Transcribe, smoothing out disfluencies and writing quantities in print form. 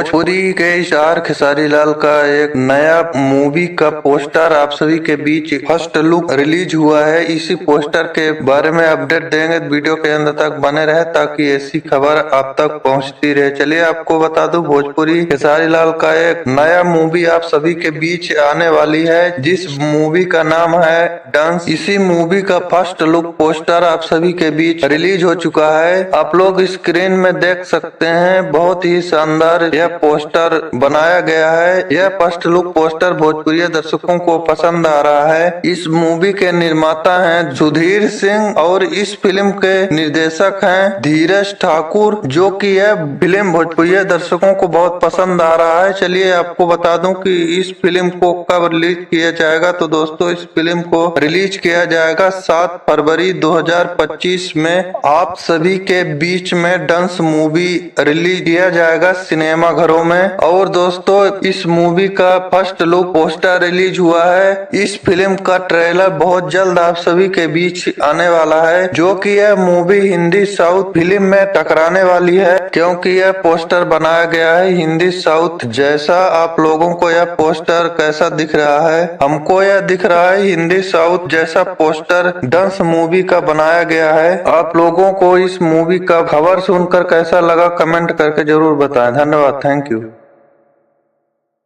भोजपुरी के स्टार खेसारी लाल का एक नया मूवी का पोस्टर आप सभी के बीच फर्स्ट लुक रिलीज हुआ है। इसी पोस्टर के बारे में अपडेट देंगे, वीडियो के अंत तक बने रहे ताकि ऐसी खबर आप तक पहुंचती रहे। चलिए आपको बता दूं, भोजपुरी खेसारी लाल का एक नया मूवी आप सभी के बीच आने वाली है, जिस मूवी का नाम है डांस। इसी मूवी का फर्स्ट लुक पोस्टर आप सभी के बीच रिलीज हो चुका है। आप लोग स्क्रीन में देख सकते हैं, बहुत ही शानदार यह पोस्टर बनाया गया है। यह फर्स्ट लुक पोस्टर भोजपुरी दर्शकों को पसंद आ रहा है। इस मूवी के निर्माता हैं सुधीर सिंह और इस फिल्म के निर्देशक हैं धीरज ठाकुर, जो कि यह फिल्म भोजपुरी दर्शकों को बहुत पसंद आ रहा है। चलिए आपको बता दूं कि इस फिल्म को कब रिलीज किया जाएगा। तो दोस्तों, इस फिल्म को रिलीज किया जाएगा 7 फरवरी 2025 में। आप सभी के बीच में डांस मूवी रिलीज किया जाएगा सिनेमा घरों में। और दोस्तों, इस मूवी का फर्स्ट लुक पोस्टर रिलीज हुआ है। इस फिल्म का ट्रेलर बहुत जल्द आप सभी के बीच आने वाला है, जो कि यह मूवी हिंदी साउथ फिल्म में टकराने वाली है, क्योंकि यह पोस्टर बनाया गया है हिंदी साउथ जैसा। आप लोगों को यह पोस्टर कैसा दिख रहा है? हमको यह दिख रहा है हिंदी साउथ जैसा पोस्टर डांस मूवी का बनाया गया है। आप लोगों को इस मूवी का खबर सुनकर कैसा लगा कमेंट करके जरूर बताएं। धन्यवाद, थैंक यू।